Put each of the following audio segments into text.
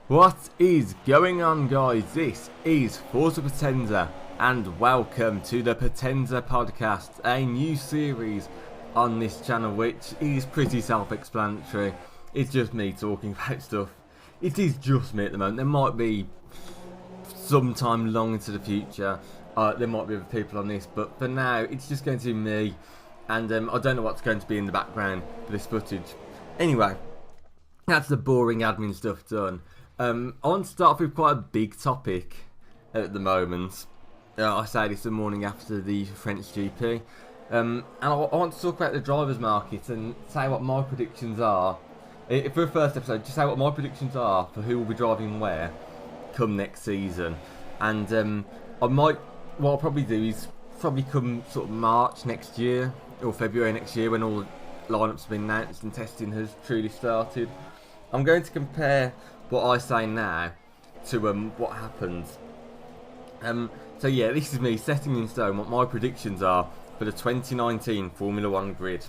What is going on, guys? This is Forza Potenza, and welcome to the Potenza podcast, a new series on this channel which is pretty self-explanatory. It's just me talking about stuff. It is just me at the moment. There might be sometime long into the future, there might be other people on this, but for now it's just going to be me, and I don't know what's going to be in the background for this footage. Anyway, that's the boring admin stuff done. I want to start off with quite a big topic at the moment. I say this the morning after the French GP. And I want to talk about the drivers' market and say what my predictions are. For the first episode, just say what my predictions are for who will be driving where come next season. And what I'll probably do is probably come sort of March next year or February next year when all the lineups have been announced and testing has truly started. I'm going to compare what I say now to what happens. So yeah, this is me setting in stone what my predictions are for the 2019 Formula 1 grid.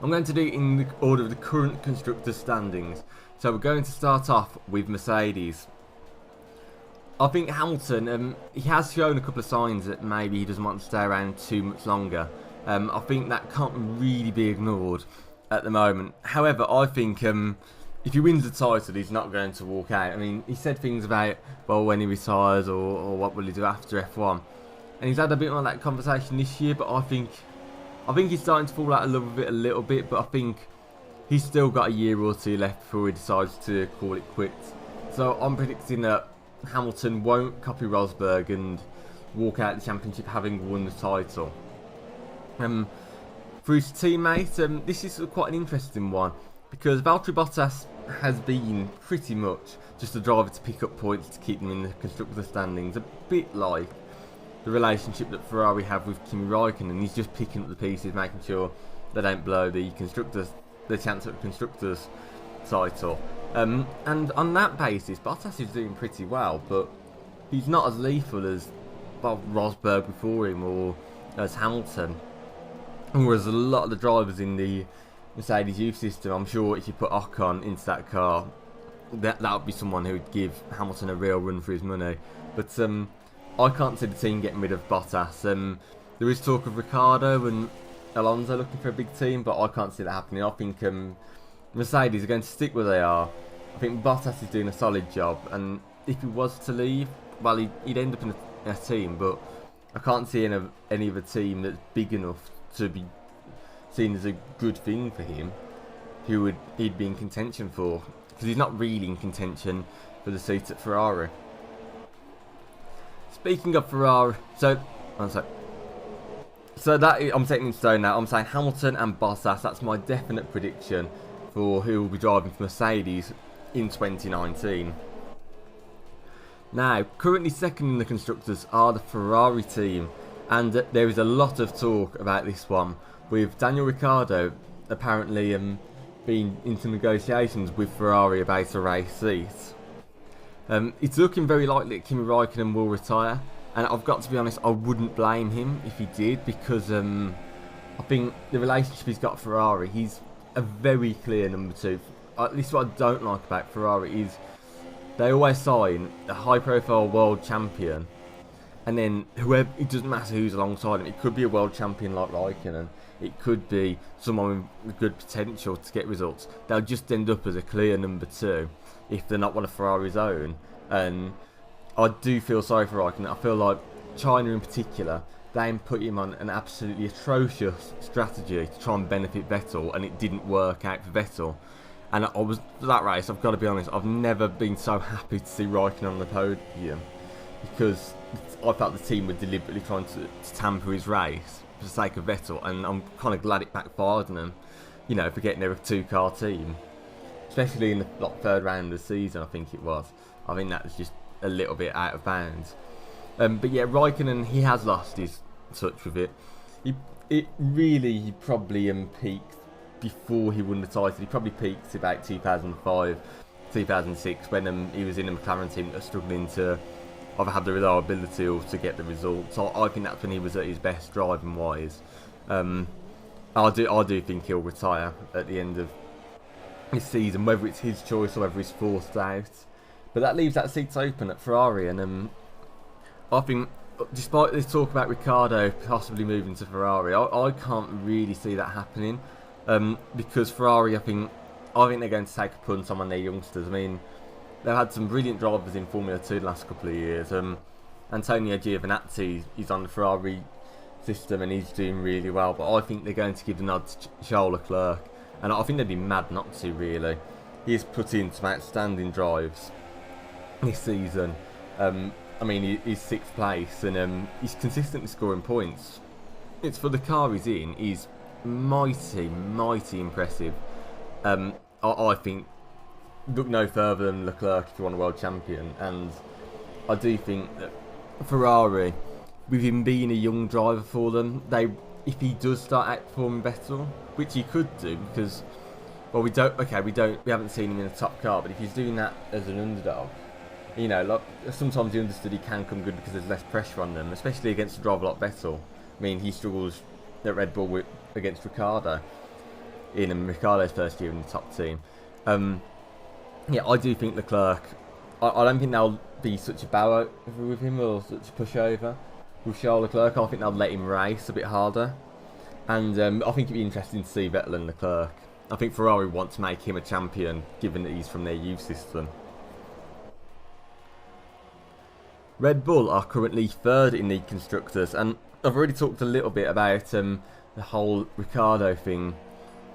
I'm going to do it in the order of the current constructor standings. So we're going to start off with Mercedes. I think Hamilton, he has shown a couple of signs that maybe he doesn't want to stay around too much longer. I think that can't really be ignored at the moment. However, I think if he wins the title, he's not going to walk out. I mean, he said things about, well, when he retires or what will he do after F1. And he's had a bit of that conversation this year, but I think he's starting to fall out of love with it a little bit, but I think he's still got a year or two left before he decides to call it quits. So I'm predicting that Hamilton won't copy Rosberg and walk out the championship having won the title. For his teammate, this is quite an interesting one, because Valtteri Bottas has been pretty much just a driver to pick up points to keep them in the constructor standings, a bit like the relationship that Ferrari have with Kimi Raikkonen. He's just picking up the pieces, making sure they don't blow the chance at the constructors title. And on that basis, Bottas is doing pretty well, but he's not as lethal as Rosberg before him or as Hamilton. Whereas a lot of the drivers in the Mercedes youth system, I'm sure if you put Ocon into that car, that would be someone who would give Hamilton a real run for his money. But I can't see the team getting rid of Bottas. There is talk of Ricciardo and Alonso looking for a big team, but I can't see that happening. I think Mercedes are going to stick where they are. I think Bottas is doing a solid job, and if he was to leave, well, he'd end up in a team, but I can't see any other team that's big enough to be seen as a good thing for him, who he'd be in contention for, because he's not really in contention for the seat at Ferrari. Speaking of Ferrari, so that I'm setting in stone now. I'm saying Hamilton and Bottas. That's my definite prediction for who will be driving for Mercedes in 2019. Now, currently second in the constructors are the Ferrari team, and there is a lot of talk about this one, with Daniel Ricciardo apparently being into negotiations with Ferrari about a race seat. It's looking very likely that Kimi Raikkonen will retire, and I've got to be honest, I wouldn't blame him if he did, because I think the relationship he's got with Ferrari, he's a very clear number two. At least what I don't like about Ferrari is they always sign a high-profile world champion, and then whoever, it doesn't matter who's alongside him. It could be a world champion like Raikkonen, it could be someone with good potential to get results. They'll just end up as a clear number two if they're not one of Ferrari's own. And I do feel sorry for Raikkonen. I feel like China in particular, they put him on an absolutely atrocious strategy to try and benefit Vettel, and it didn't work out for Vettel. And for that race, I've got to be honest, I've never been so happy to see Raikkonen on the podium, because I felt the team were deliberately trying to tamper his race for the sake of Vettel, and I'm kind of glad it backfired on them, for getting their two-car team, especially in the third round of the season. I think it was. I think that was just a little bit out of bounds. But yeah, Raikkonen, he has lost his touch with it. He probably peaked before he won the title. He probably peaked about 2005, 2006 when he was in a McLaren team that was struggling to either have the reliability or to get the results. So I think that's when he was at his best driving wise. I do think he'll retire at the end of this season, whether it's his choice or whether he's forced out. But that leaves that seat open at Ferrari, and I think, despite this talk about Ricciardo possibly moving to Ferrari, I can't really see that happening, because Ferrari, I think they're going to take a punt on one of their youngsters. I mean, they've had some brilliant drivers in Formula 2 the last couple of years. Antonio Giovinazzi is on the Ferrari system and he's doing really well, but I think they're going to give the nod to Charles Leclerc, and I think they'd be mad not to, really. He's put in some outstanding drives this season. I mean, he's 6th place, and he's consistently scoring points. It's for the car he's in. He's mighty impressive. I think, look no further than Leclerc if you want a world champion, and I do think that Ferrari, with him being a young driver for them, if he does start outperforming Vettel, which he could do, because we haven't seen him in a top car, but if he's doing that as an underdog, you know, like sometimes the understudy can come good because there's less pressure on them, especially against a driver like Vettel. I mean, he struggles at Red Bull against Ricciardo in Ricciardo's first year in the top team. Yeah, I do think Leclerc, I don't think they'll be such a bow over with him or such a pushover with Charles Leclerc. I think they'll let him race a bit harder, and I think it'd be interesting to see Vettel and Leclerc. I think Ferrari want to make him a champion, given that he's from their youth system. Red Bull are currently 3rd in the Constructors, and I've already talked a little bit about the whole Ricciardo thing.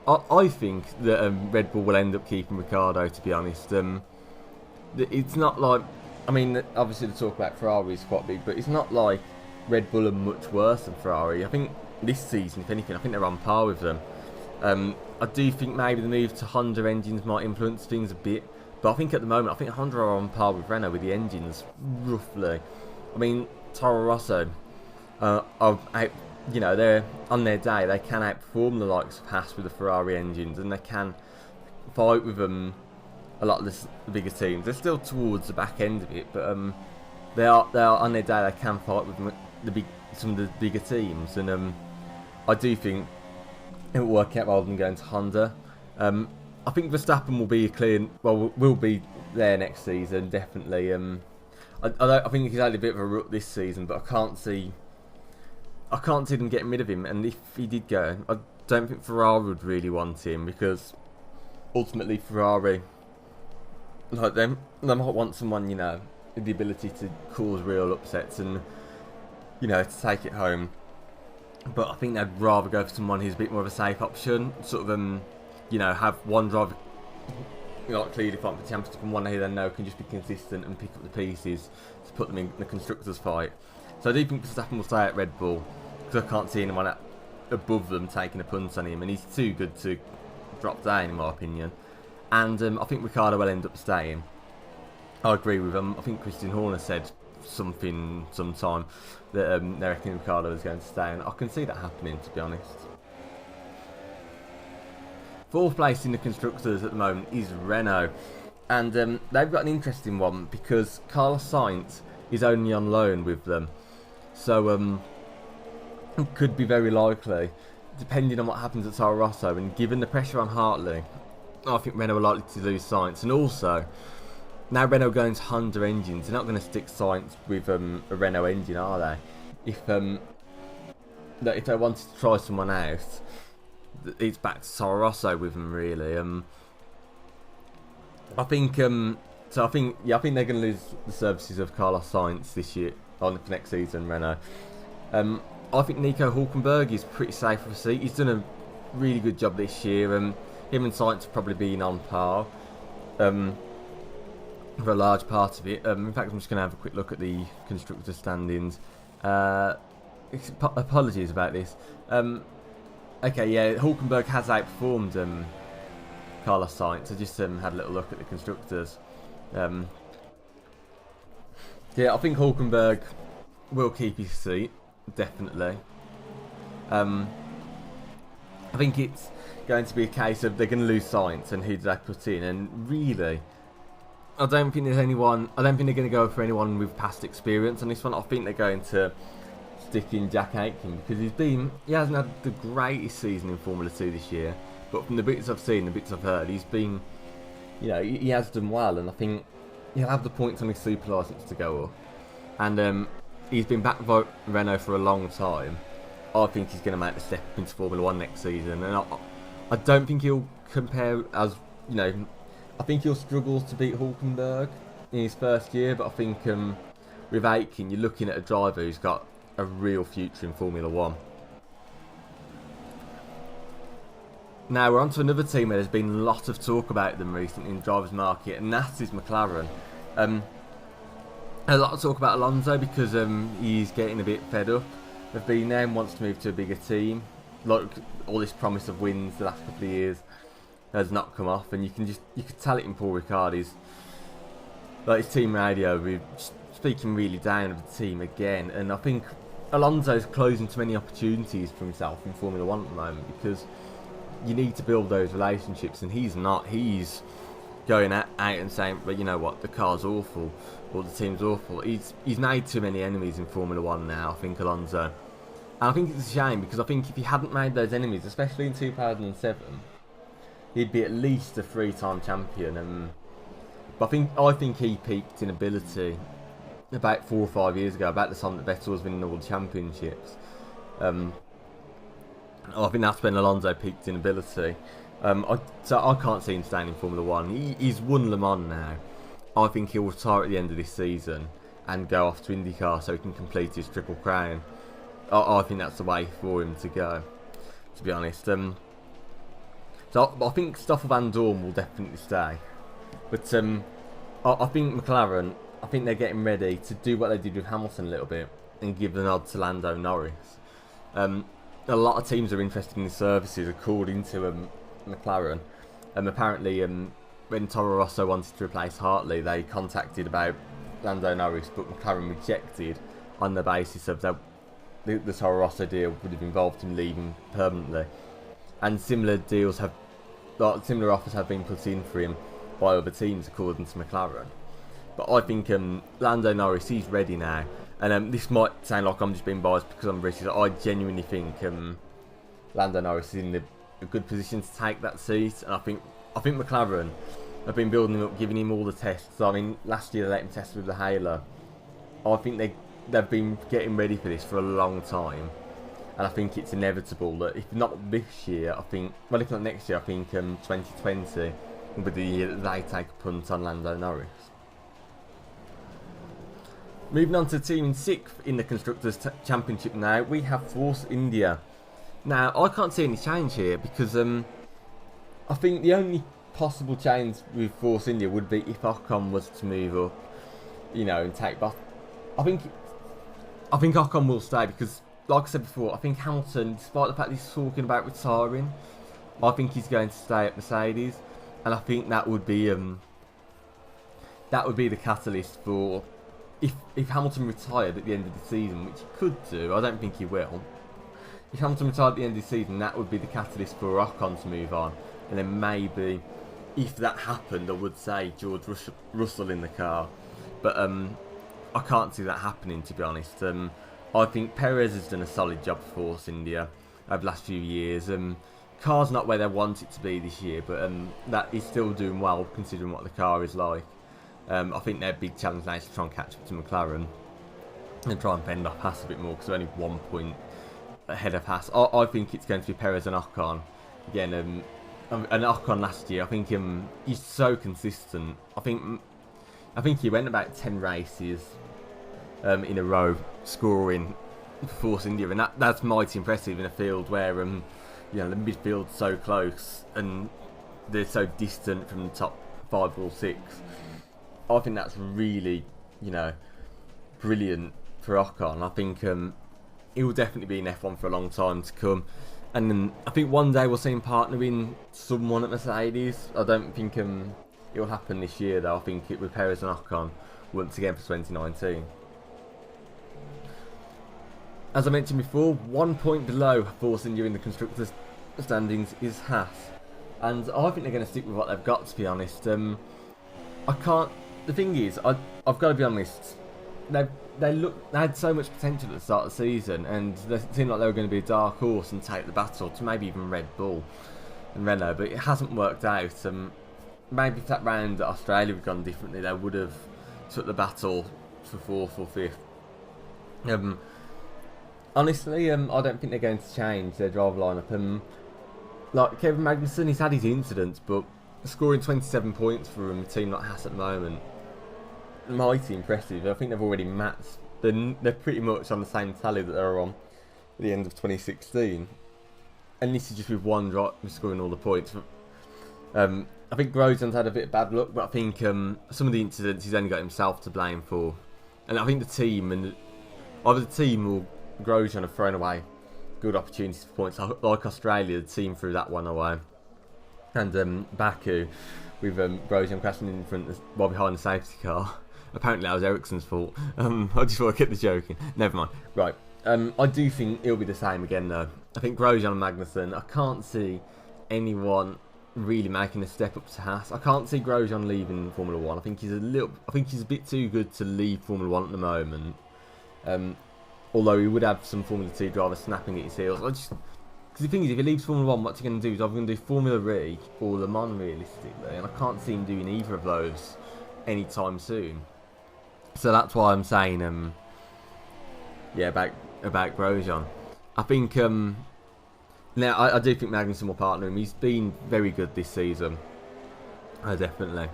I think that Red Bull will end up keeping Ricciardo, to be honest. It's not like, I mean, obviously the talk about Ferrari is quite big, but it's not like Red Bull are much worse than Ferrari. I think this season, if anything, I think they're on par with them. I do think maybe the move to Honda engines might influence things a bit, but I think at the moment, I think Honda are on par with Renault with the engines, roughly. I mean, Toro Rosso, you know, they're on their day, they can outperform the likes of Haas with the Ferrari engines, and they can fight with a lot of the bigger teams. They're still towards the back end of it, but they are on their day, they can fight with some of the bigger teams, and I do think it will work out rather than going to Honda. I think Verstappen will be there next season, definitely. I think he's had a bit of a rut this season, but I can't see them getting rid of him. And if he did go, I don't think Ferrari would really want him, because ultimately Ferrari, like they might want someone, you know, with the ability to cause real upsets and, you know, to take it home. But I think they'd rather go for someone who's a bit more of a safe option, sort of, you know, have one driver, you know, like clearly fighting for the championship, and one who they know can just be consistent and pick up the pieces to put them in the constructors' fight. So I do think Verstappen will stay at Red Bull, because I can't see anyone above them taking a punt on him, and he's too good to drop down, in my opinion. And I think Ricciardo will end up staying. I agree with him. I think Christian Horner said something sometime that they reckon Ricciardo is going to stay, and I can see that happening, to be honest. 4th place in the Constructors at the moment is Renault, and they've got an interesting one because Carlos Sainz is only on loan with them, so it could be very likely, depending on what happens at Toro Rosso, and given the pressure on Hartley, I think Renault are likely to lose Sainz. And also, now Renault going to Honda engines, they're not going to stick Sainz with a Renault engine, are they? If they wanted to try someone else, it's back to Toro Rosso with them, really. I think they're going to lose the services of Carlos Sainz this year, on for next season, Renault. I think Nico Hülkenberg is pretty safe for a seat. He's done a really good job this year. Him and Sainz have probably been on par for a large part of it. In fact, I'm just going to have a quick look at the constructor standings. Apologies about this. Okay, yeah, Hülkenberg has outperformed Carlos Sainz. I just had a little look at the constructors. Yeah, I think Hülkenberg will keep his seat, definitely. I think it's going to be a case of they're going to lose Sainz, and who do they put in? And really, I don't think they're going to go for anyone with past experience on this one. I think they're going to stick in Jack Aitken, because he hasn't had the greatest season in Formula 2 this year, but from the bits I've seen, the bits I've heard, he's been, he has done well, and I think he'll have the points on his super license to go up. And he's been back by Renault for a long time. I think he's going to make the step into Formula 1 next season, and I don't think he'll compare as, I think he'll struggle to beat Hulkenberg in his first year, but I think with Aitken, you're looking at a driver who's got a real future in Formula 1. Now we're on to another team where there's been a lot of talk about them recently in the drivers' market, and that is McLaren. A lot of talk about Alonso because he's getting a bit fed up of being there and wants to move to a bigger team. Like, all this promise of wins the last couple of years has not come off, and you could tell it in Paul Ricciardo's his team radio. We're speaking really down of the team again, and I think Alonso's closing too many opportunities for himself in Formula 1 at the moment, because you need to build those relationships, and he's not. He's going out and saying, well, you know what, the car's awful, or the team's awful. He's made too many enemies in Formula 1 now, I think, Alonso. And I think it's a shame, because I think if he hadn't made those enemies, especially in 2007, he'd be at least a 3-time champion. But I think he peaked in ability about 4 or 5 years ago, about the time that Vettel was winning all the championships. I think that's when Alonso peaked in ability. So I can't see him staying in Formula 1. He's won Le Mans now. I think he'll retire at the end of this season and go off to IndyCar so he can complete his Triple Crown. I think that's the way for him to go, to be honest. So I think Stoffel Van Dorn will definitely stay. But I think McLaren, I think they're getting ready to do what they did with Hamilton a little bit and give the nod to Lando Norris. A lot of teams are interested in the services, according to McLaren. Apparently, when Toro Rosso wanted to replace Hartley, they contacted about Lando Norris, but McLaren rejected on the basis of the Toro Rosso deal would have involved him leaving permanently. And similar offers have been put in for him by other teams, according to McLaren. But I think Lando Norris, he's ready now. And this might sound like I'm just being biased because I'm British. I genuinely think Lando Norris is in a good position to take that seat. And I think McLaren have been building him up, giving him all the tests. I mean, last year they let him test with the Halo. I think they've been getting ready for this for a long time. And I think it's inevitable that if not this year, if not next year, I think 2020 will be the year that they take a punt on Lando Norris. Moving on to the team in 6th in the Constructors' Championship now, we have Force India. Now, I can't see any change here because I think the only possible change with Force India would be if Ocon was to move up, and take back. I think Ocon will stay because, like I said before, I think Hamilton, despite the fact he's talking about retiring, I think he's going to stay at Mercedes, and I think that would be the catalyst for. If Hamilton retired at the end of the season, which he could do, I don't think he will. If Hamilton retired at the end of the season, that would be the catalyst for Ocon to move on. And then maybe, if that happened, I would say George Russell in the car. But I can't see that happening, to be honest. I think Perez has done a solid job for Force India over the last few years. Car's not where they want it to be this year, but that is still doing well considering what the car is like. I think their big challenge now is to try and catch up to McLaren and try and fend off Haas a bit more because they're only 1 point ahead of Haas. I think it's going to be Perez and Ocon. Again, and Ocon last year, I think he's so consistent. I think he went about 10 races in a row scoring for Force India, and that's mighty impressive in a field where the midfield's so close and they're so distant from the top 5 or 6. I think that's really, brilliant for Ocon. I think he will definitely be in F1 for a long time to come. And I think one day we'll see him partnering someone at Mercedes. I don't think it will happen this year, though. I think it with Perez and Ocon once again for 2019. As I mentioned before, 1 point below Force India in the Constructors' standings is Haas. And I think they're going to stick with what they've got, to be honest. The thing is, I've got to be honest. They had so much potential at the start of the season, and they seemed like they were going to be a dark horse and take the battle to maybe even Red Bull. and Renault, but it hasn't worked out. Maybe if that round at Australia had gone differently, they would have took the battle for 4th or 5th. Honestly, I don't think they're going to change their driver lineup. Like Kevin Magnussen, he's had his incidents, but scoring 27 points for a team like Haas at the moment, mighty impressive. I think they've already matched. They're pretty much on the same tally that they were on at the end of 2016, and this is just with one driver scoring all the points. I think Grosjean's had a bit of bad luck, but I think some of the incidents he's only got himself to blame for, and I think the team and either the team or Grosjean have thrown away good opportunities for points. Like Australia, the team threw that one away, and Baku with Grosjean crashing in front, while behind the safety car. Apparently that was Ericsson's fault. I just want to keep the joking. Never mind. Right. I do think it'll be the same again though. I think Grosjean and Magnussen. I can't see anyone really making a step up to Haas. I can't see Grosjean leaving Formula One. I think he's a bit too good to leave Formula One at the moment. Although he would have some Formula 2 drivers snapping at his heels. Because the thing is, if he leaves Formula 1, what's he going to do? He's either going to do Formula E or Le Mans realistically, and I can't see him doing either of those anytime soon. So that's why I'm saying, about Grosjean. I think, now I do think Magnussen will partner him. He's been very good this season, definitely.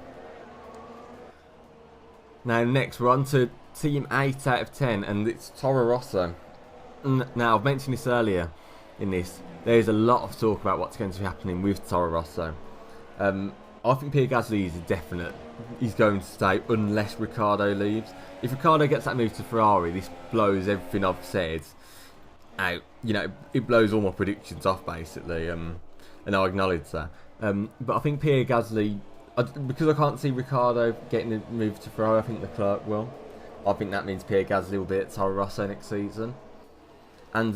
Now next we're on to Team 8 out of 10, and it's Toro Rosso. Now I've mentioned this earlier in this. There's a lot of talk about what's going to be happening with Toro Rosso. I think Pierre Gasly is a definite. He's going to stay unless Ricciardo leaves. If Ricciardo gets that move to Ferrari, this blows everything I've said out. You know, it blows all my predictions off basically, and I acknowledge that. But I think Pierre Gasly, because I can't see Ricciardo getting a move to Ferrari, I think Leclerc will. I think that means Pierre Gasly will be at Toro Rosso next season. And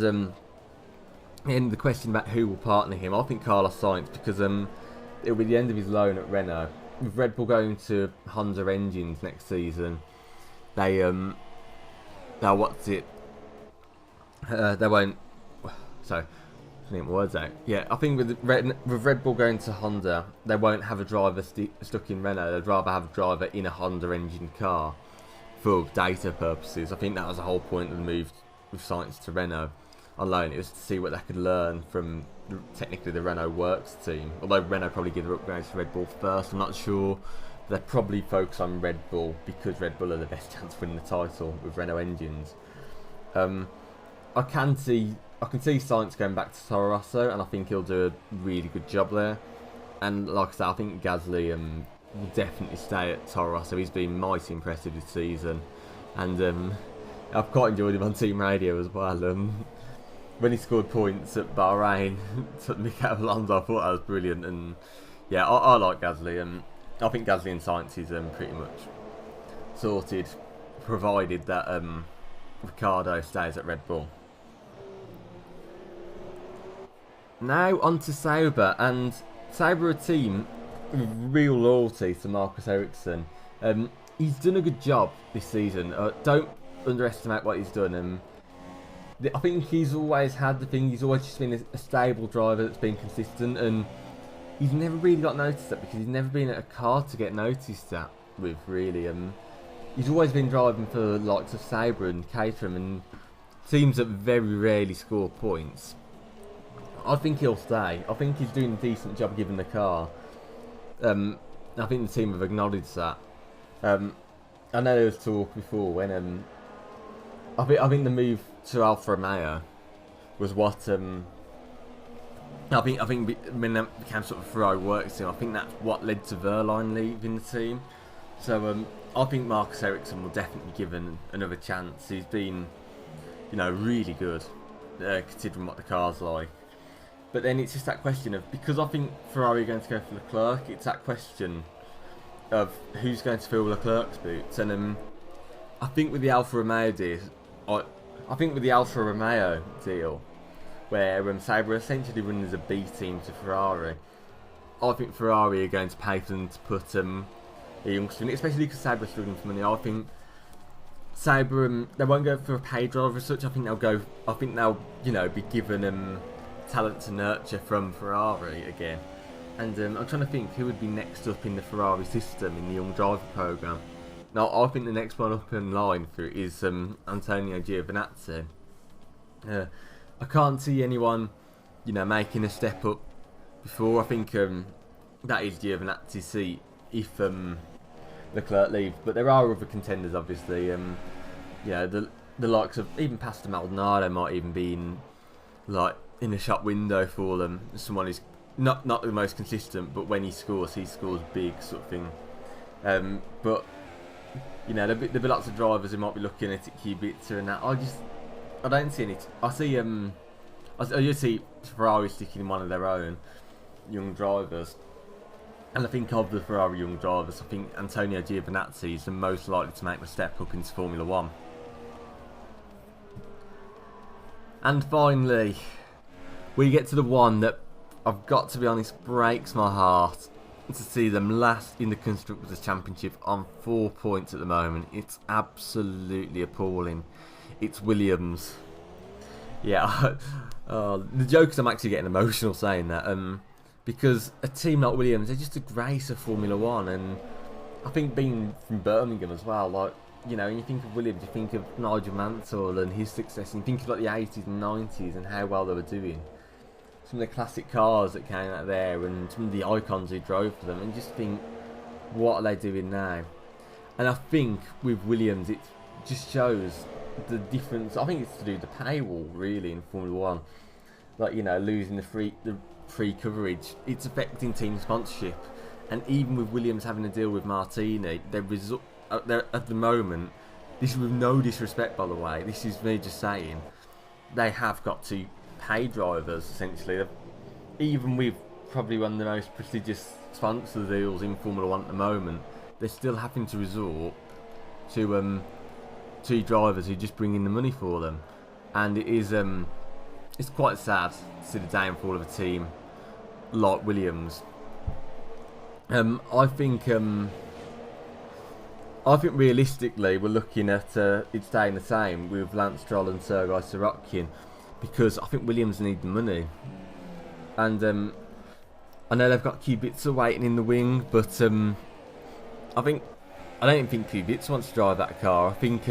the question about who will partner him, I think Carlos Sainz, because it'll be the end of his loan at Renault. With Red Bull going to Honda engines next season, they now what's it? They won't. Sorry, I think my words out. Yeah, I think with Red Bull going to Honda, they won't have a driver stuck in Renault. They'd rather have a driver in a Honda engine car for data purposes. I think that was the whole point of the move with Sainz to Renault on loan. It was to see what they could learn from technically the Renault Works team. Although Renault probably give their upgrades to Red Bull first, I'm not sure. They'll probably focus on Red Bull because Red Bull are the best chance of winning the title with Renault engines. I can see Sainz going back to Toro Rosso, and I think he'll do a really good job there. And like I said, I think Gasly will definitely stay at Toro Rosso. He's been mighty impressive this season, and I've quite enjoyed him on team radio as well. When he scored points at Bahrain, took Mick out of Alonso, I thought that was brilliant. And yeah, I like Gasly. I think Gasly and Sainz is pretty much sorted, provided that Ricciardo stays at Red Bull. Now on to Sauber, and Sauber are a team with real loyalty to Marcus Ericsson. He's done a good job this season. Don't underestimate what he's done. I think he's always had the thing. He's always just been a stable driver that's been consistent, and he's never really got noticed at because he's never been at a car to get noticed at with really. He's always been driving for the likes of Sauber and Caterham and teams that very rarely score points. I think he'll stay. I think he's doing a decent job given the car. I think the team have acknowledged that. I know there was talk before when I think the move to Alfa Romeo was what I think when that became sort of Ferrari works team, I think that's what led to Verline leaving the team. So I think Marcus Ericsson will definitely be given another chance. He's been, really good considering what the car's like. But then it's just that question of, because I think Ferrari are going to go for Leclerc, it's that question of who's going to fill Leclerc's boots. And I think with the Alfa Romeo deal, where Sauber essentially run as a B team to Ferrari, I think Ferrari are going to pay for them to put a youngster in, especially because Sauber are struggling for money. I think Sauber they won't go for a paid driver as such. I think they'll be given talent to nurture from Ferrari again. And I'm trying to think who would be next up in the Ferrari system in the Young Driver programme. Now, I think the next one up in line for it is Antonio Giovinazzi. I can't see anyone, making a step up before. I think that is Giovinazzi's seat if Leclerc leaves. But there are other contenders, obviously. The likes of even Pastor Maldonado might even be in a shop window for them. Someone who's not the most consistent, but when he scores big, sort of thing. But there'll be lots of drivers who might be looking at it, Kubica and that. I don't see any. I just see Ferrari sticking in one of their own young drivers. And I think of the Ferrari young drivers, I think Antonio Giovinazzi is the most likely to make the step up into Formula 1. And finally, we get to the one that, I've got to be honest, breaks my heart to see them last in the Constructors' Championship on 4 points at the moment. It's absolutely appalling. It's Williams. Yeah, the joke is I'm actually getting emotional saying that, because a team like Williams, they're just a grace of Formula 1, and I think being from Birmingham as well, when you think of Williams, you think of Nigel Mansell and his success, and you think of the 80s and 90s and how well they were doing. Some of the classic cars that came out there and some of the icons who drove for them, and just think, what are they doing now? And I think with Williams, it just shows the difference. I think it's to do with the paywall, really, in Formula 1. Losing the free coverage, it's affecting team sponsorship. And even with Williams having to deal with Martini, they're at the moment, this is with no disrespect, by the way, this is me just saying, they have got to pay drivers, essentially. Even with probably one of the most prestigious sponsor deals in Formula 1 at the moment, they're still having to resort to drivers who just bring in the money for them. And it is it's quite sad to see the downfall of a team like Williams. I think realistically we're looking at it staying the same with Lance Stroll and Sergei Sorokin, because I think Williams need the money. And I know they've got Kubica waiting in the wing, but I don't think Kubica wants to drive that car. I think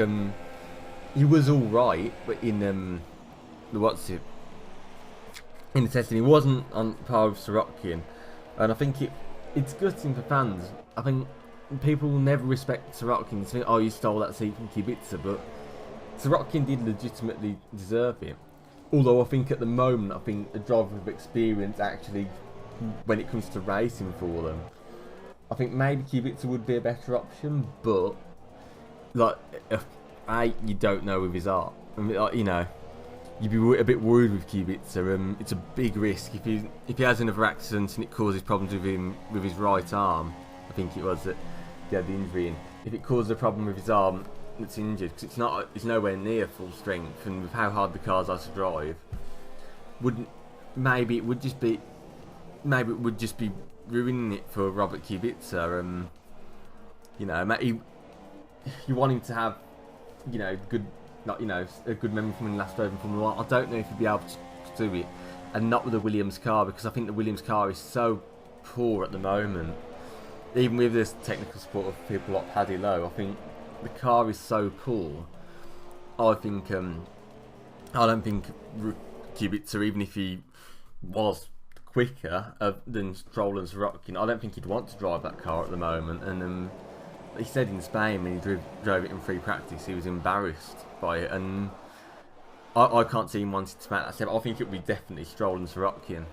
he was all right, but in the testing, he wasn't on par with Sorokin, and I think it's gutting for fans. I think people will never respect Sorokin. They think, oh, you stole that seat from Kubica, but Sorokin did legitimately deserve it. Although I think at the moment, I think a driver with experience actually, when it comes to racing for them, I think maybe Kubica would be a better option, but you don't know with his art. I mean, you'd be a bit worried with Kubica. It's a big risk if he has another accident and it causes problems with his right arm. I think it was that he had the injury in. If it causes a problem with his arm that's injured, because it's nowhere near full strength, and with how hard the cars are to drive, maybe it would just be ruining it for Robert Kubica. You want him to have good. A good memory from when he last drove in Formula 1. I don't know if he'd be able to do it, and not with the Williams car, because I think the Williams car is so poor at the moment. Even with this technical support of people like Paddy Lowe, I think the car is so poor. I don't think Kubica, even if he was quicker than Stroll and Sorokin, I don't think he'd want to drive that car at the moment. And he said in Spain when he drove it in free practice, he was embarrassed by it, and I can't see him wanting to make that step. I think it would be definitely Stroll and Sorokin.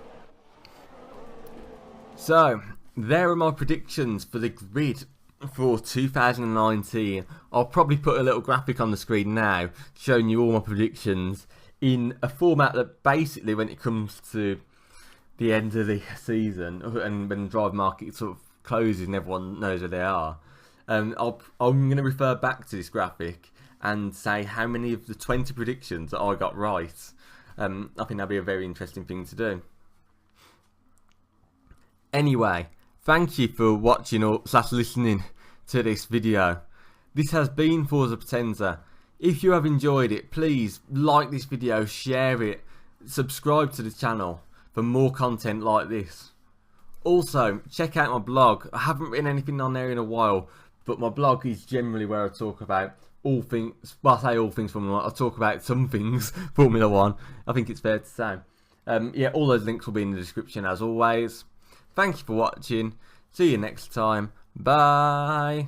So, there are my predictions for the grid for 2019. I'll probably put a little graphic on the screen now showing you all my predictions in a format that basically, when it comes to the end of the season and when the drive market sort of closes and everyone knows where they are, I'm going to refer back to this graphic and say how many of the 20 predictions that I got right. I think that'll be a very interesting thing to do. Anyway, thank you for watching or listening to this video. This has been Forza Potenza. If you have enjoyed it, please like this video, share it, subscribe to the channel for more content like this. Also, check out my blog. I haven't written anything on there in a while, but my blog is generally where I talk about all things. Well, I say all things Formula 1. I talk about some things Formula 1. I think it's fair to say. Yeah, all those links will be in the description as always. Thank you for watching. See you next time. Bye.